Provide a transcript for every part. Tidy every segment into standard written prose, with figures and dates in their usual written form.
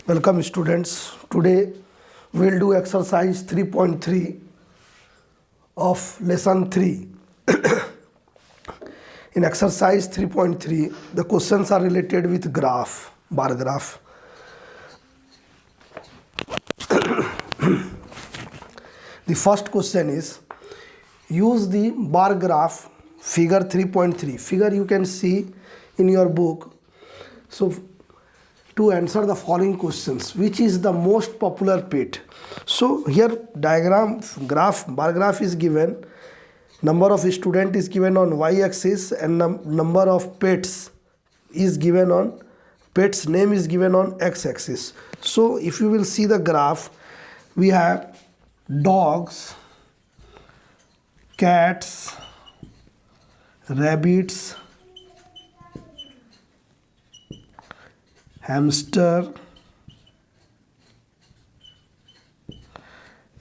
Welcome students. Today we'll do exercise 3.3 of lesson 3. In exercise 3.3, the questions are related with graph, bar graph. The first question is, use the bar graph figure 3.3. Figure you can see in your book. So to answer the following questions, which is the most popular pet? So here diagram graph, bar graph is given, number of student is given on y-axis and number of pets is given on, pet's name is given on x-axis. So if you will see the graph, we have dogs, cats, rabbits, hamster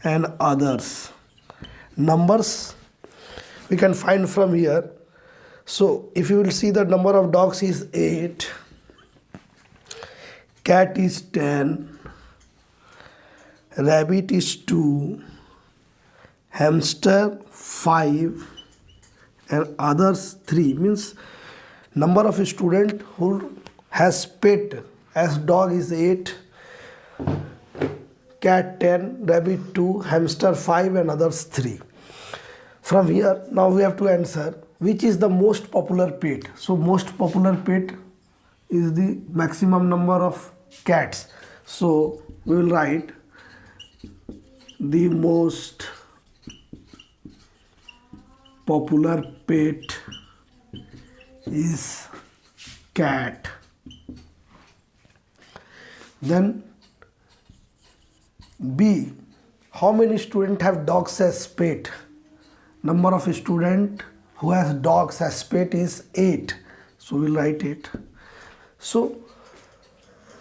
and others. Numbers we can find from here. So if you will see, the number of dogs is 8, cat is 10, rabbit is 2, hamster 5 and others 3. Means number of student who has pet as dog is 8, cat 10, rabbit 2, hamster 5 and others 3. From here now we have to answer which is the most popular pet. So most popular pet is the maximum number of cats. So we will write the most popular pet is cat. Then B, how many students have dogs as pet? Number of student who has dogs as pet is 8. So we'll write it. So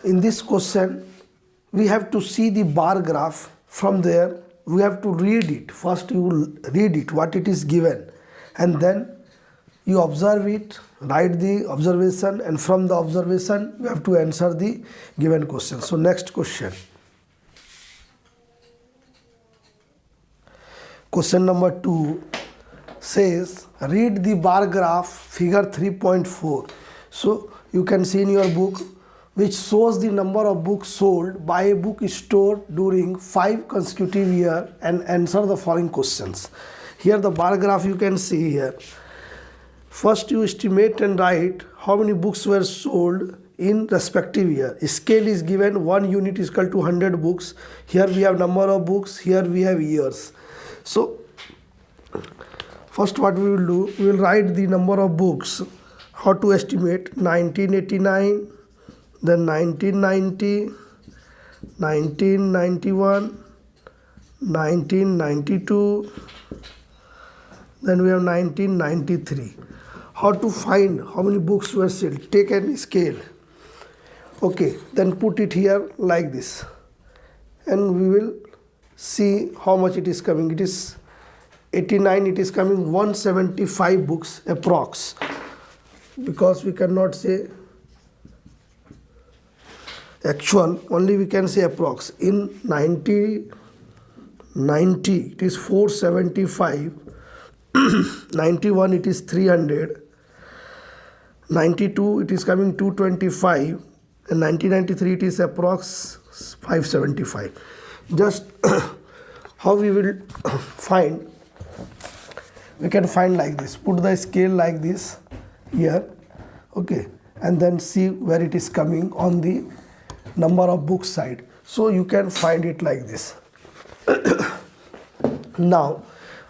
in this question we have to see the bar graph. From there we have to read it. First you will read it, what it is given, and then you observe it, write the observation, and from the observation you have to answer the given question. So next question. Question number 2 says, read the bar graph figure 3.4. So you can see in your book, which shows the number of books sold by a bookstore during 5 consecutive years, and answer the following questions. Here the bar graph you can see here. First you estimate and write how many books were sold in respective year. Scale is given, 1 unit is equal to 100 books. Here we have number of books, here we have years. So first what we will do, we will write the number of books. How to estimate? 1989, then 1990, 1991, 1992, then we have 1993. How to find how many books were sold? Take a scale. Okay, then put it here like this, and we will see how much it is coming. It is 89, it is coming 175 books approx, because we cannot say actual, only we can say approx. In 90 it is 475, 91 it is 300, 92 it is coming 225, and 1993 it is approx 575. Just how we will find? We can find like this. Put the scale like this here, okay, and then see where it is coming on the number of books side. So you can find it like this. Now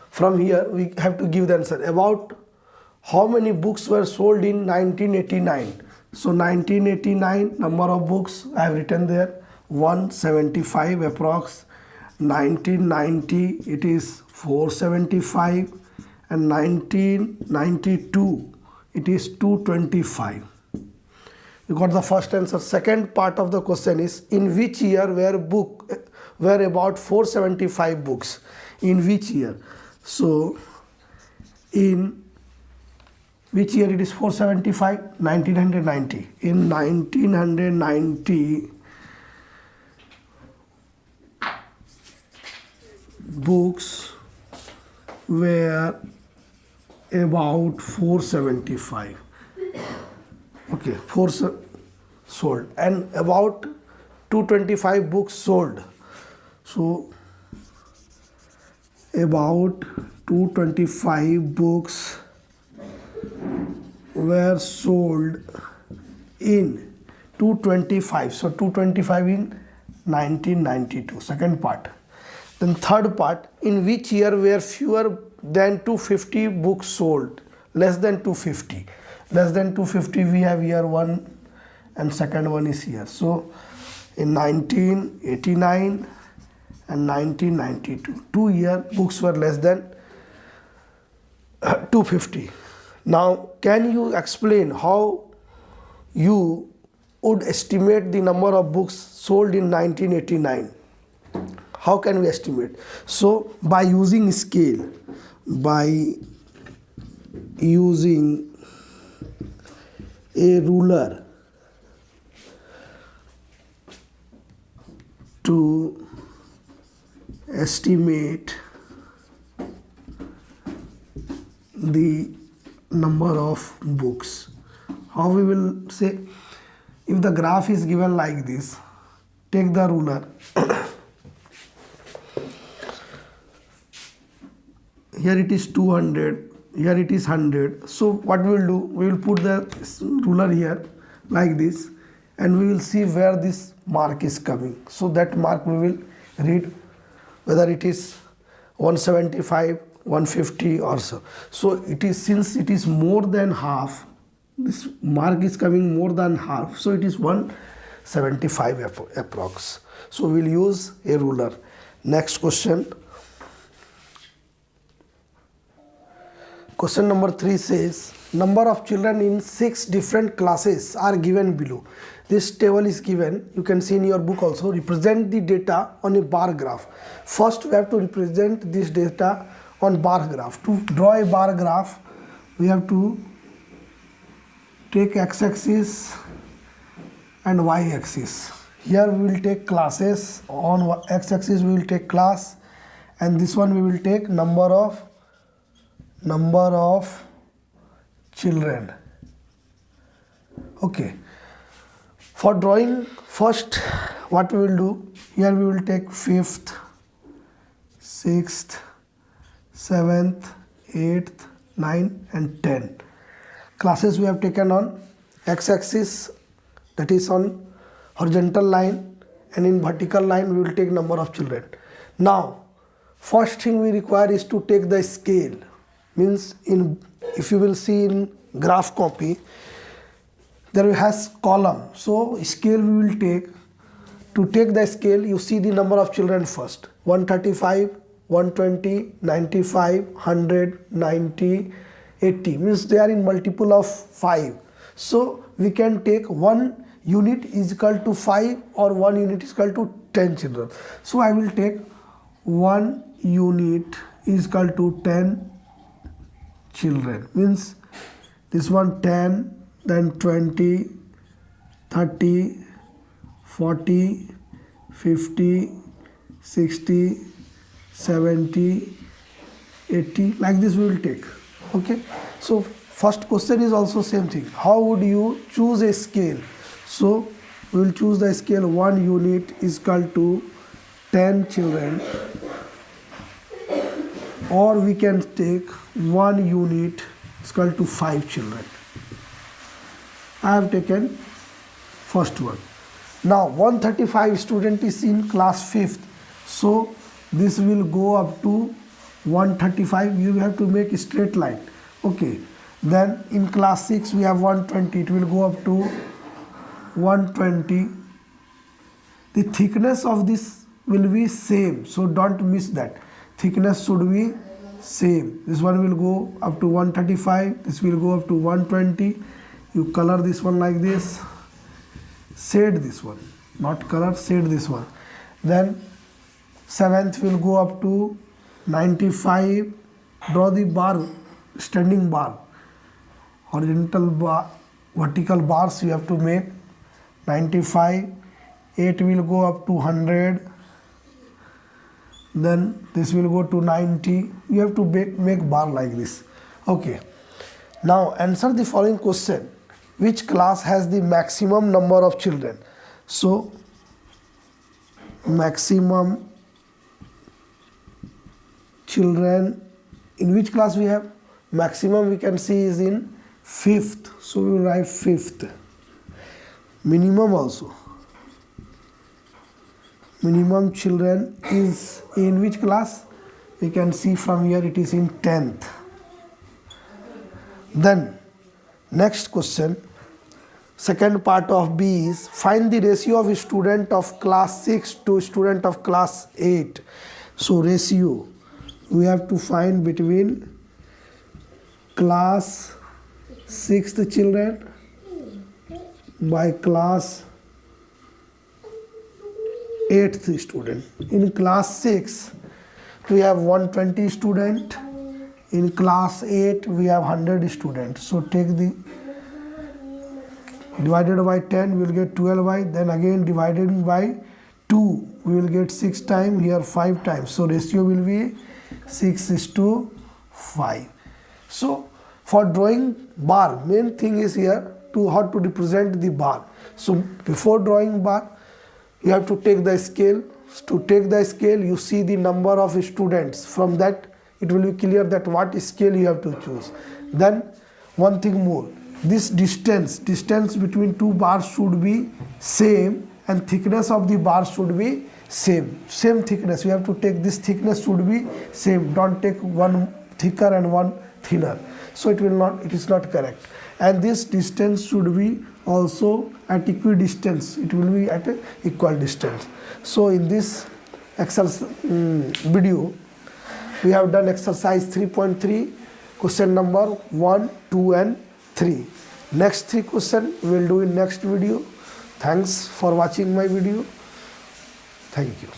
from here we have to give the answer about how many books were sold in 1989. So 1989 number of books I have written there 175 approx. 1990 it is 475, and 1992 it is 225. You got the first answer. Second part of the question is, in which year were about 475 books? In which year? So in which year it is 475? 1990. In 1990 books were about 475. Okay, sold, and about 225 books sold. So about 225 books were sold in 225. So 225 in 1992. Second part. Then third part, in which year were fewer than 250 books sold? Less than 250. Less than 250 we have year 1 and second one is here. So in 1989 and 1992, 2 year books were less than 250. Now can you explain how you would estimate the number of books sold in 1989? How can we estimate? So by using scale, by using a ruler to estimate the number of books. How we will say, if the graph is given like this, take the ruler. Here it is 200, here it is 100. So what we will do, we will put the ruler here like this, and we will see where this mark is coming. So that mark we will read whether it is 175, 150 or so. So it is, since it is more than half, this mark is coming more than half, so it is 175 approx. So we will use a ruler. Next question. Question number 3 says, number of children in 6 different classes are given below. This table is given, you can see in your book also. Represent the data on a bar graph. First we have to represent this data on bar graph. To draw a bar graph, we have to take x-axis and y-axis. Here we will take classes. On x-axis we will take class, and this one we will take number of children. Okay, for drawing, first what we will do, here we will take 5th, 6th, 7th, 8th, 9th and 10. Classes we have taken on x-axis, that is on horizontal line, and in vertical line we will take number of children. Now first thing we require is to take the scale. Means, in if you will see in graph copy, there has column. So scale we will take. To take the scale, you see the number of children first. 135, 120, 95, 100, 90, 80. Means they are in multiple of 5. So we can take 1 unit is equal to 5 or 1 unit is equal to 10 children. So I will take 1 unit is equal to 10 children. Means this one 10, then 20, 30, 40, 50, 60, 70, 80, like this we will take. Okay, so first question is also same thing. How would you choose a scale? So we will choose the scale 1 unit is equal to 10 children, or we can take 1 unit is equal to 5 children. I have taken first one. Now 135 student is in class 5th, so this will go up to 135. You have to make a straight line. Okay, then in class 6 we have 120, it will go up to 120. The thickness of this will be same, so don't miss that. Thickness should be same. This one will go up to 135, this will go up to 120. You color this one like this, shade this one, not color, shade this one. Then 7th will go up to 95. Draw the bar, standing bar, horizontal bar, vertical bars you have to make. 95. 8 will go up to 100. then this will go to 90. You have to make bar like this. Okay, now answer the following question. Which class has the maximum number of children? So maximum children, in which class we have? Maximum we can see is in 5th, so we will write 5th. Minimum also, minimum children is in which class? We can see from here it is in 10th. Then next question, second part of B is find the ratio of student of class 6 to student of class 8. So ratio we have to find between class 6th children by class 8th student. In class 6 we have 120 student, in class 8 we have 100 students. So take the divided by 10 we will get 12y, then again divided by 2 we will get 6 times, here 5 times. So ratio will be 6:5. So for drawing bar, main thing is here to how to represent the bar. So before drawing bar you have to take the scale. To take the scale you see the number of students, from that it will be clear that what scale you have to choose. Then one thing more, this distance between two bars should be same and thickness of the bar should be same thickness. You have to take this thickness should be same, don't take one thicker and one thinner, so it is not correct. And this distance should be also at equidistance, it will be at a equal distance. So in this video we have done exercise 3.3, question number 1, 2 and 3. Next 3 question we will do in next video. Thanks for watching my video. Thank you.